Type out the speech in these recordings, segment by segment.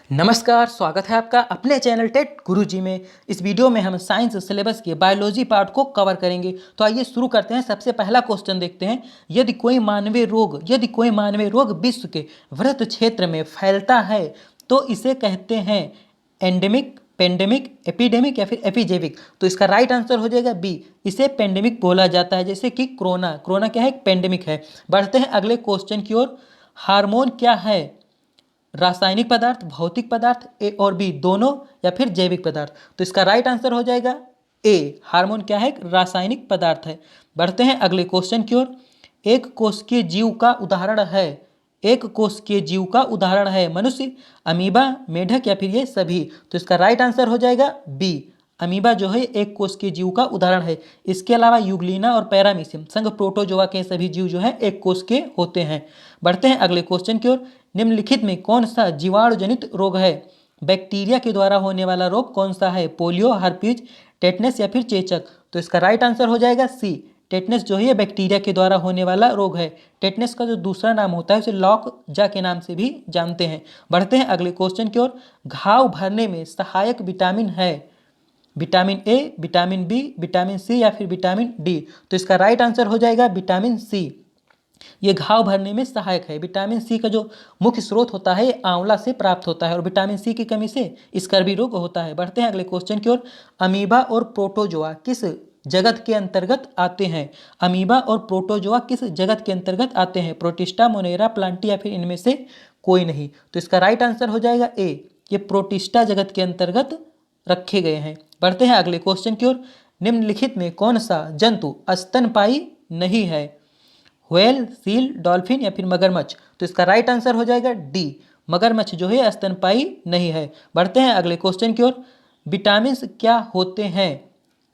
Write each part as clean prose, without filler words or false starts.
नमस्कार, स्वागत है आपका अपने चैनल टेट गुरुजी में। इस वीडियो में हम साइंस सिलेबस के बायोलॉजी पार्ट को कवर करेंगे। तो आइए शुरू करते हैं। सबसे पहला क्वेश्चन देखते हैं। यदि कोई मानवीय रोग विश्व के वृहत क्षेत्र में फैलता है तो इसे कहते हैं एंडेमिक, पेंडेमिक, एपिडेमिक या फिर एपिजेमिक। तो इसका राइट आंसर हो जाएगा बी, इसे पेंडेमिक बोला जाता है। जैसे कि कोरोना क्या है, एक पेंडेमिक है। बढ़ते हैं अगले क्वेश्चन की ओर। हार्मोन क्या है? रासायनिक पदार्थ, भौतिक पदार्थ, ए और बी दोनों, या फिर जैविक पदार्थ। तो इसका राइट आंसर हो जाएगा ए, हार्मोन क्या है, रासायनिक पदार्थ है। बढ़ते हैं अगले क्वेश्चन की ओर। एक कोशिकीय जीव का उदाहरण है, एक कोशिकीय जीव का उदाहरण है मनुष्य, अमीबा, मेढक या फिर ये सभी। तो इसका राइट आंसर हो जाएगा बी, अमीबा जो है एक कोशिकीय जीव का उदाहरण है। इसके अलावा यूग्लिना और पैरामीशियम संघ प्रोटोजोआ के सभी जीव जो है एक कोश के होते हैं। बढ़ते हैं अगले क्वेश्चन की ओर। निम्नलिखित में कौन सा जीवाणु जनित रोग है? बैक्टीरिया के द्वारा होने वाला रोग कौन सा है? पोलियो, हर्पीज, टेटनस या फिर चेचक। तो इसका राइट आंसर हो जाएगा सी, टेटनस जो है बैक्टीरिया के द्वारा होने वाला रोग है। टेटनस का जो दूसरा नाम होता है उसे लॉक जा के नाम से भी जानते हैं। बढ़ते हैं अगले क्वेश्चन की ओर। घाव भरने में सहायक विटामिन है? Vitamin A, vitamin B, vitamin C या फिर विटामिन डी। तो इसका राइट आंसर हो जाएगा विटामिन सी, ये घाव भरने में सहायक है। विटामिन सी का जो मुख्य स्रोत होता है ये आंवला से प्राप्त होता है और विटामिन सी की कमी से स्कर्वी रोग होता है। बढ़ते हैं अगले क्वेश्चन की ओर। अमीबा और प्रोटोजोआ किस जगत के अंतर्गत आते हैं? अमीबा और प्रोटोजोआ किस जगत के अंतर्गत आते हैं? प्रोटिस्टा, मोनेरा, प्लांटी या फिर इनमें से कोई नहीं। तो इसका राइट आंसर हो जाएगा ए, ये प्रोटिस्टा जगत के अंतर्गत रखे गए हैं। बढ़ते हैं अगले क्वेश्चन की ओर। निम्नलिखित में कौन सा जंतु स्तनपायी नहीं है? व्हेल, सील, डॉल्फिन या फिर मगरमच्छ। तो इसका राइट आंसर हो जाएगा डी, मगरमच्छ जो है स्तनपायी नहीं है। बढ़ते हैं अगले क्वेश्चन की ओर। विटामिन क्या होते हैं?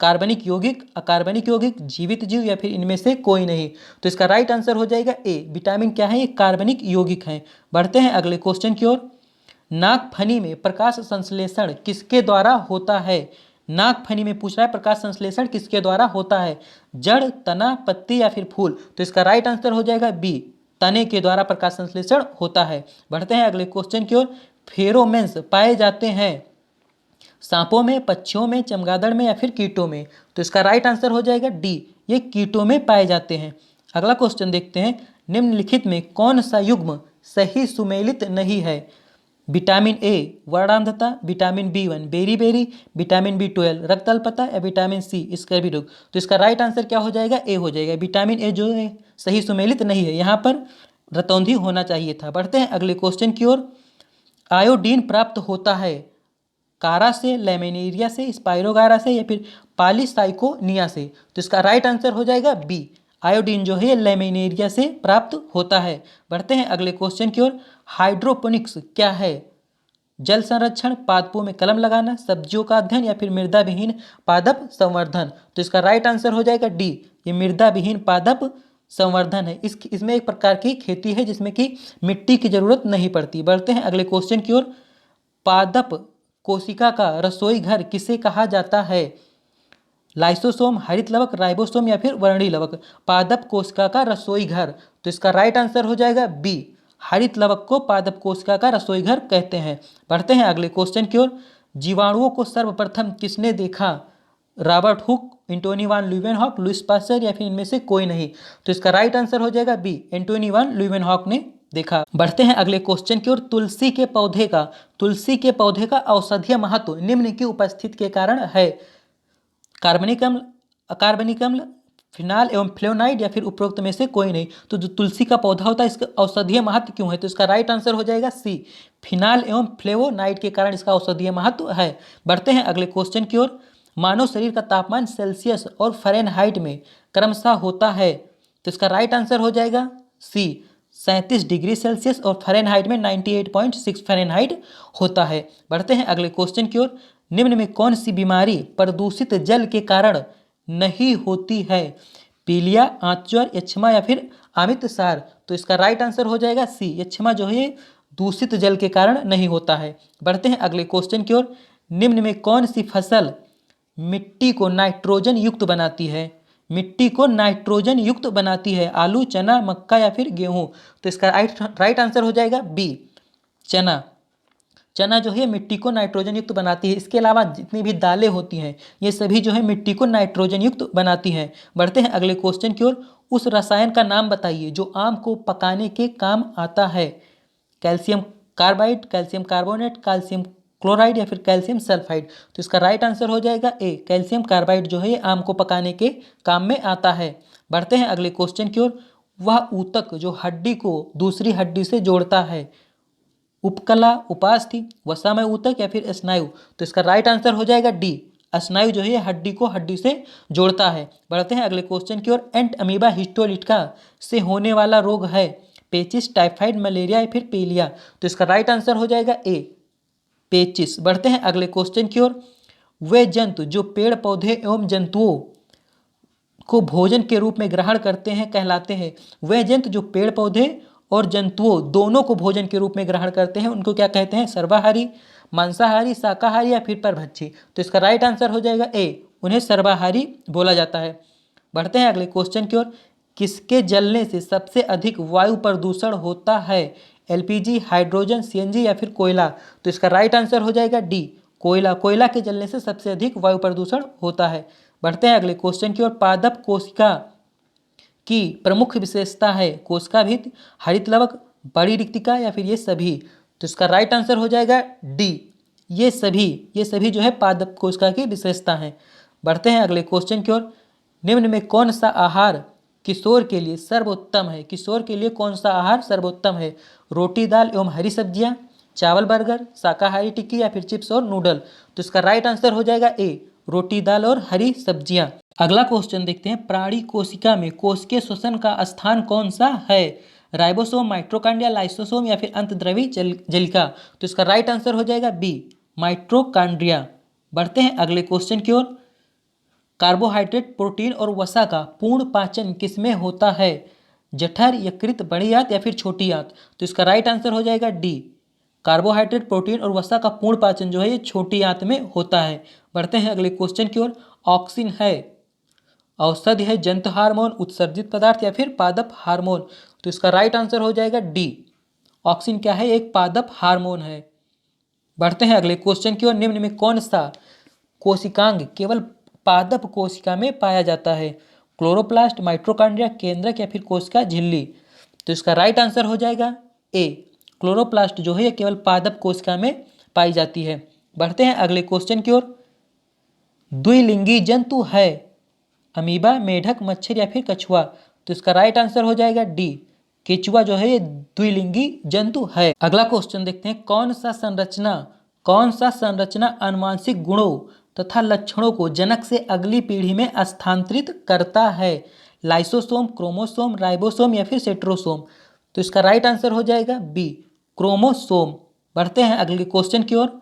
कार्बनिक यौगिक, अकार्बनिक यौगिक, जीवित जीव या फिर इनमें से कोई नहीं। तो इसका राइट आंसर हो जाएगा ए, विटामिन क्या है, ये कार्बनिक यौगिक हैं। बढ़ते हैं अगले क्वेश्चन की ओर। नागफनी में प्रकाश संश्लेषण किसके द्वारा होता है? नागफनी में पूछ रहा है प्रकाश संश्लेषण किसके द्वारा होता है? जड़, तना, पत्ती या फिर फूल। तो इसका राइट आंसर हो जाएगा बी, तने के द्वारा प्रकाश संश्लेषण होता है। बढ़ते हैं अगले क्वेश्चन की ओर। फेरोमेन्स पाए जाते हैं सांपों में, पक्षियों में, चमगादड़ में या फिर कीटों में। तो इसका राइट आंसर हो जाएगा डी, ये कीटों में पाए जाते हैं। अगला क्वेश्चन देखते हैं। निम्नलिखित में कौन सा युग्म सही सुमेलित नहीं है? विटामिन ए वर्णांधता, विटामिन बी1 बेरी, विटामिन बी12 रक्त अल्पता या विटामिन सी स्कर्वी रोग। तो इसका राइट आंसर क्या हो जाएगा? ए हो जाएगा। विटामिन ए जो है सही सुमेलित नहीं है, यहाँ पर रतौंधी होना चाहिए था। बढ़ते हैं अगले क्वेश्चन की ओर। आयोडीन प्राप्त होता है कारा से, लेमिनेरिया से, स्पाइरोगारा से या फिर पॉलीसाइकोनिया से। तो इसका राइट आंसर हो जाएगा बी, आयोडीन जो है लेमिनेरिया से प्राप्त होता है। बढ़ते हैं अगले क्वेश्चन की ओर। हाइड्रोपोनिक्स क्या है? जल संरक्षण, पादपों में कलम लगाना, सब्जियों का अध्ययन या फिर मृदा विहीन पादप संवर्धन। तो इसका राइट आंसर हो जाएगा डी, ये मृदा विहीन पादप संवर्धन है। इसमें एक प्रकार की खेती है जिसमें कि मिट्टी की जरूरत नहीं पड़ती। बढ़ते हैं अगले क्वेश्चन की ओर। पादप कोशिका का रसोई घर किसे कहा जाता है? लाइसोसोम, हरित लवक, राइबोसोम या फिर वर्णी लवक। पादप कोशिका का रसोई घर। तो इसका राइट आंसर हो जाएगा बी, हरित लवक को पादप कोशिका का रसोई घर कहते हैं। बढ़ते हैं अगले क्वेश्चन की ओर। जीवाणुओं को सर्वप्रथम किसने देखा? रॉबर्ट हुक, एंटोनी वान ल्यूवेनहॉक, लुईस पास्चर या फिर इनमें से कोई नहीं। तो इसका राइट आंसर हो जाएगा बी, एंटोनी वान ल्यूवेनहॉक ने देखा। बढ़ते हैं अगले क्वेश्चन की ओर। तुलसी के पौधे का औषधीय महत्व निम्न की उपस्थिति के कारण है? कार्बनिक अम्ल, अकार्बनिक अम्ल, फिनाल एवं फ्लेवोनाइड या फिर उपरोक्त में से कोई नहीं। तो जो तुलसी का पौधा होता है इसका औषधीय महत्व क्यों है? तो इसका राइट आंसर हो जाएगा सी, फिनाल एवं फ्लेवोनाइड के कारण इसका औषधीय महत्व है। बढ़ते हैं अगले क्वेश्चन की ओर। मानव शरीर का तापमान सेल्सियस और फ़ारेनहाइट में क्रमशः होता है। तो इसका राइट आंसर हो जाएगा सी, 37 डिग्री सेल्सियस और फ़ारेनहाइट में 98.6 फ़ारेनहाइट होता है। बढ़ते हैं अगले क्वेश्चन की ओर। निम्न में कौन सी बीमारी प्रदूषित जल के कारण नहीं होती है? पीलिया, आंतज्वर, यक्ष्मा या फिर अमितसार। तो इसका राइट आंसर हो जाएगा सी, यक्ष्मा जो है दूषित जल के कारण नहीं होता है। बढ़ते हैं अगले क्वेश्चन की ओर। निम्न में कौन सी फसल मिट्टी को नाइट्रोजन युक्त बनाती है? मिट्टी को नाइट्रोजन युक्त बनाती है? आलू, चना, मक्का या फिर गेहूं। तो इसका राइट आंसर हो जाएगा बी, चना। चना जो है मिट्टी को नाइट्रोजन युक्त बनाती है। इसके अलावा जितनी भी दालें होती हैं ये सभी जो है मिट्टी को नाइट्रोजन युक्त बनाती हैं। बढ़ते हैं अगले क्वेश्चन की ओर। उस रसायन का नाम बताइए जो आम को पकाने के काम आता है। Calcium carbide, calcium carbonate, calcium chloride या फिर कैल्शियम सल्फाइड। तो इसका राइट आंसर हो जाएगा ए, कैल्शियम कार्बाइड जो है ये आम को पकाने के काम में आता है। बढ़ते हैं अगले क्वेश्चन की ओर। वह ऊतक जो हड्डी को दूसरी हड्डी से जोड़ता है। उपकला, उपास्थि, वसामय ऊतक या फिर स्नायु। तो इसका राइट आंसर हो जाएगा डी, स्नायु जो है हड्डी को हड्डी से जोड़ता है। बढ़ते हैं अगले क्वेश्चन की ओर। एंट अमीबा हिस्टोलिटिका से होने वाला रोग है पेचिस, टाइफाइड, मलेरिया या फिर पीलिया। तो इसका राइट आंसर हो जाएगा ए, पेचिस। बढ़ते हैं अगले क्वेश्चन की ओर। वे जंतु जो पेड़ पौधे एवं जंतुओं को भोजन के रूप में ग्रहण करते हैं कहलाते हैं। वे जंतु जो पेड़ पौधे और जंतुओं दोनों को भोजन के रूप में ग्रहण करते हैं उनको क्या कहते हैं? सर्वाहारी, मांसाहारी, शाकाहारी या फिर परभक्षी। तो इसका राइट आंसर हो जाएगा ए, उन्हें सर्वाहारी बोला जाता है। बढ़ते हैं अगले क्वेश्चन की ओर। किसके जलने से सबसे अधिक वायु प्रदूषण होता है? एलपीजी, हाइड्रोजन, सीएनजी या फिर कोयला। तो इसका राइट आंसर हो जाएगा डी, कोयला। कोयला के जलने से सबसे अधिक वायु प्रदूषण होता है। बढ़ते हैं अगले क्वेश्चन की ओर। पादप कोशिका की प्रमुख विशेषता है कोशिका भित्ति, हरित लवक, बड़ी रिक्तिका या फिर ये सभी। तो इसका राइट आंसर हो जाएगा डी, ये सभी जो है पादप कोशिका की विशेषता है। बढ़ते हैं अगले क्वेश्चन की ओर। निम्न में कौन सा आहार किशोर के लिए सर्वोत्तम है? किशोर के लिए कौन सा आहार सर्वोत्तम है? रोटी, दाल एवं हरी सब्जियां, चावल, बर्गर, शाकाहारी टिक्की या फिर चिप्स और नूडल। तो इसका राइट आंसर हो जाएगा ए, रोटी, दाल और हरी सब्जियां। अगला क्वेश्चन देखते हैं। प्राणी कोशिका में कोशिकीय श्वसन का स्थान कौन सा है? राइबोसोम, माइटोकॉन्ड्रिया, लाइसोसोम या फिर अंतद्रव्यी जलिका। तो इसका राइट आंसर हो जाएगा बी, माइटोकॉन्ड्रिया। बढ़ते हैं अगले क्वेश्चन की ओर। कार्बोहाइड्रेट, प्रोटीन और वसा का पूर्ण पाचन किसमें होता है? जठर, यकृत, बड़ी आंत या फिर छोटी आंत। तो इसका राइट आंसर हो जाएगा डी, कार्बोहाइड्रेट, प्रोटीन और वसा का पूर्ण पाचन जो है ये छोटी आंत में होता है। बढ़ते हैं अगले क्वेश्चन की ओर। ऑक्सिन है औषधि है, जंतु हार्मोन, उत्सर्जित पदार्थ या फिर पादप हार्मोन। तो इसका राइट आंसर हो जाएगा डी, ऑक्सिन क्या है? एक पादप हार्मोन है। बढ़ते हैं अगले क्वेश्चन की ओर। निम्न में कौन सा कोशिकांग केवल पादप कोशिका में पाया जाता है? क्लोरोप्लास्ट, माइटोकॉन्ड्रिया, केंद्रक या फिर कोशिका झिल्ली। तो इसका राइट आंसर हो जाएगा ए, क्लोरोप्लास्ट जो है केवल पादप कोशिका में पाई जाती है। बढ़ते हैं अगले क्वेश्चन की ओर। द्विलिंगी जंतु है अमीबा, मेढक, मच्छर या फिर कछुआ। तो इसका राइट आंसर हो जाएगा डी, केचुआ जो है ये द्विलिंगी जंतु है। अगला क्वेश्चन देखते हैं। कौन सा संरचना आनुवांशिक गुणों तथा लक्षणों को जनक से अगली पीढ़ी में स्थानांतरित करता है? लाइसोसोम, क्रोमोसोम, राइबोसोम या फिर सेंट्रोसोम। तो इसका राइट आंसर हो जाएगा बी, क्रोमोसोम। बढ़ते हैं अगले क्वेश्चन की ओर।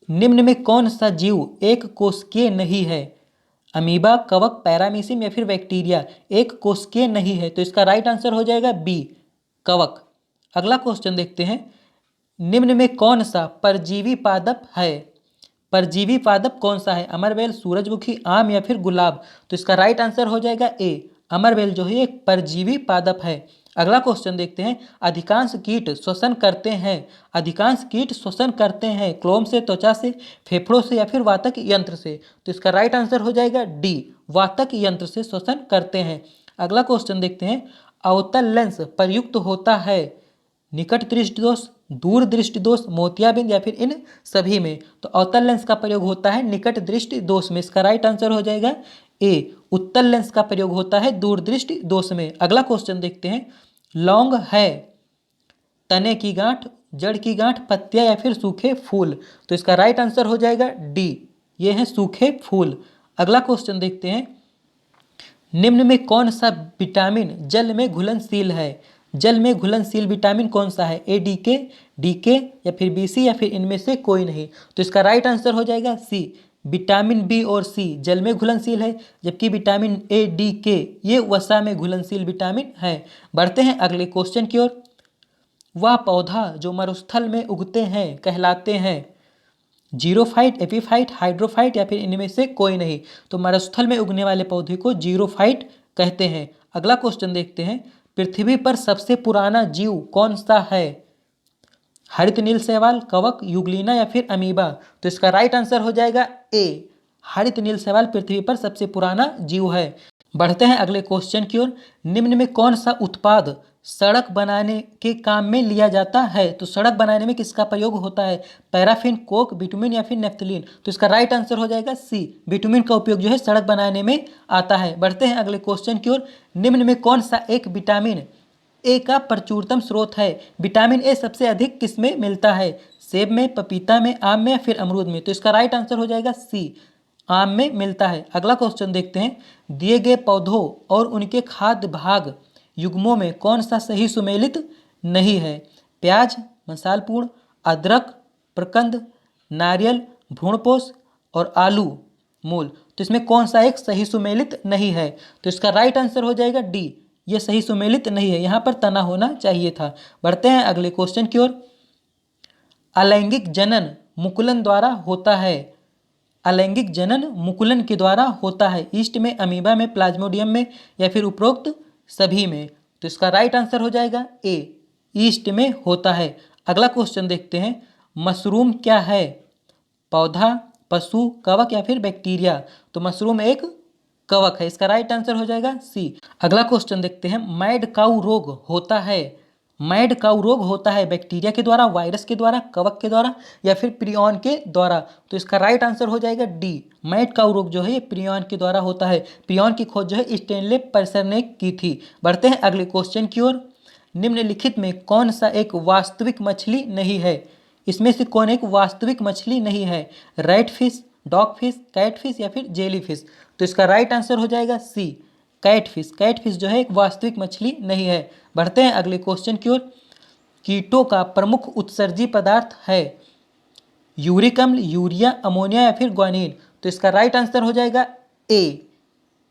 निम्न में कौन सा जीव एक कोशिकीय नहीं है? अमीबा, कवक, पैरामीशियम या फिर बैक्टीरिया। एक कोशिकीय नहीं है तो इसका राइट आंसर हो जाएगा बी, कवक। अगला क्वेश्चन देखते हैं। निम्न में कौन सा परजीवी पादप है? परजीवी पादप कौन सा है? अमरबेल, सूरजमुखी, आम या फिर गुलाब। तो इसका राइट आंसर हो जाएगा ए, अमरबेल जो है एक परजीवी पादप है। अगला क्वेश्चन देखते हैं। अधिकांश कीट श्वसन करते हैं क्लोम से, त्वचा से, फेफड़ों से या फिर वातक यंत्र से। तो इसका राइट आंसर हो जाएगा डी, वातक यंत्र से श्वसन करते हैं। अगला क्वेश्चन देखते हैं। अवतल लेंस प्रयुक्त होता है निकट दृष्टि दोष, दूर दृष्टि दोष, मोतियाबिंद या फिर इन सभी में। तो अवतल लेंस का प्रयोग होता है निकट दृष्टि दोष में। इसका राइट आंसर हो जाएगा ए, उत्तल लेंस का प्रयोग होता है दूर दृष्टि दोष में। अगला क्वेश्चन देखते हैं। लौंग है तने की गांठ, जड़ की गांठ, पत्तियां या फिर सूखे फूल। तो इसका राइट आंसर हो जाएगा डी, ये हैं सूखे फूल। अगला क्वेश्चन देखते हैं। निम्न में कौन सा विटामिन जल में घुलनशील है? जल में घुलनशील विटामिन कौन सा है? ए, डी के या फिर बी, सी या फिर इनमें से कोई नहीं। तो इसका राइट आंसर हो जाएगा सी, विटामिन बी और सी जल में घुलनशील है, जबकि विटामिन ए, डी, के ये वसा में घुलनशील विटामिन है। बढ़ते हैं अगले क्वेश्चन की ओर। वह पौधा जो मरुस्थल में उगते हैं कहलाते हैं जीरोफाइट, एपीफाइट, हाइड्रोफाइट या फिर इनमें से कोई नहीं। तो मरुस्थल में उगने वाले पौधे को जीरोफाइट कहते हैं। अगला क्वेश्चन देखते हैं। पृथ्वी पर सबसे पुराना जीव कौन सा है? हरित नील शैवाल, कवक, युग्लिना या फिर अमीबा। तो इसका राइट आंसर हो जाएगा ए, हरित नील शैवाल पृथ्वी पर सबसे पुराना जीव है। बढ़ते हैं अगले क्वेश्चन की ओर। निम्न में कौन सा उत्पाद सड़क बनाने के काम में लिया जाता है? तो सड़क बनाने में किसका प्रयोग होता है? पैराफिन, कोक, बिटुमिन या फिर नेफ्थलीन। तो इसका राइट आंसर हो जाएगा सी, बिटुमिन का उपयोग जो है सड़क बनाने में आता है। बढ़ते हैं अगले क्वेश्चन की ओर। निम्न में कौन सा एक विटामिन ए का प्रचुरतम स्रोत है? विटामिन ए सबसे अधिक किस में मिलता है? सेब में, पपीता में, आम में या फिर अमरूद में। तो इसका राइट आंसर हो जाएगा सी, आम में मिलता है। अगला क्वेश्चन देखते हैं। दिए गए पौधों और उनके खाद्य भाग युग्मों में कौन सा सही सुमेलित नहीं है? प्याज, मसालपूर्ण, अदरक, प्रकंद, नारियल, भ्रूणपोष और आलू मूल। तो इसमें कौन सा एक सही सुमेलित नहीं है? तो इसका राइट आंसर हो जाएगा डी, ये सही सुमेलित नहीं है, यहाँ पर तना होना चाहिए था। बढ़ते हैं अगले क्वेश्चन की ओर। अलैंगिक जनन मुकुलन द्वारा होता है। अलैंगिक जनन मुकुलन के द्वारा होता है। ईस्ट में, अमीबा में, प्लाज्मोडियम में या फिर उपरोक्त सभी में। तो इसका राइट आंसर हो जाएगा ए, ईस्ट में होता है। अगला क्वेश्चन देखते हैं। मशरूम क्या है? पौधा, पशु, कवक या फिर बैक्टीरिया। तो मशरूम एक कवक है, इसका राइट आंसर हो जाएगा सी। अगला क्वेश्चन देखते हैं। मैड काऊ रोग होता है। मैड काऊ रोग होता है बैक्टीरिया के द्वारा, वायरस के द्वारा, कवक के द्वारा या फिर प्रियॉन के द्वारा। तो इसका राइट आंसर हो जाएगा डी, मैड काऊ रोग जो है ये प्रियॉन के द्वारा होता है। प्रियॉन की खोज जो है स्टेनले पर्सर ने की थी। बढ़ते हैं अगले क्वेश्चन की ओर। निम्नलिखित में कौन सा एक वास्तविक मछली नहीं है? इसमें से कौन एक वास्तविक मछली नहीं है? Red fish, dog fish, cat fish या फिर जेली फिश। तो इसका राइट आंसर हो जाएगा सी, कैट फिश। कैट फिश जो है एक वास्तविक मछली नहीं है। बढ़ते हैं अगले क्वेश्चन की ओर। कीटों का प्रमुख उत्सर्जी पदार्थ है यूरिक अम्ल, यूरिया, अमोनिया या फिर ग्वानिन। तो इसका राइट आंसर हो जाएगा ए,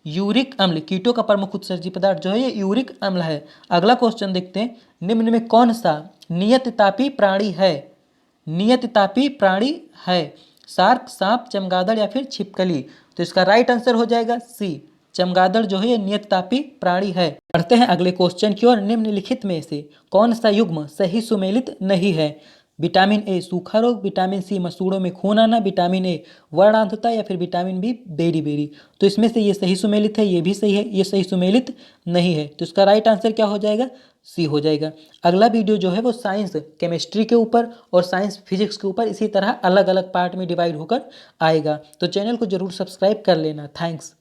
यूरिक अम्ल। कीटों का प्रमुख उत्सर्जी पदार्थ जो है ये यूरिक अम्ल है। अगला क्वेश्चन देखते हैं। निम्न में कौन सा नियततापी प्राणी है? नियततापी प्राणी है शार्क, सांप, चमगादड़ या फिर छिपकली। तो इसका राइट आंसर हो जाएगा सी, चमगादड़ जो है ये नियततापी प्राणी है। बढ़ते हैं अगले क्वेश्चन की ओर। निम्नलिखित में से कौन सा युग्म सही सुमेलित नहीं है? विटामिन ए सूखा रोग, विटामिन सी मसूड़ों में खून आना, विटामिन ए वर्णांधता या फिर विटामिन बी बेरी बेरी। तो इसमें से ये सही सुमेलित है, ये भी सही है, ये सही सुमेलित नहीं है। तो इसका राइट आंसर क्या हो जाएगा? सी हो जाएगा। अगला वीडियो जो है वो साइंस केमिस्ट्री के ऊपर और साइंस फिजिक्स के ऊपर इसी तरह अलग अलग पार्ट में डिवाइड होकर आएगा। तो चैनल को जरूर सब्सक्राइब कर लेना। थैंक्स।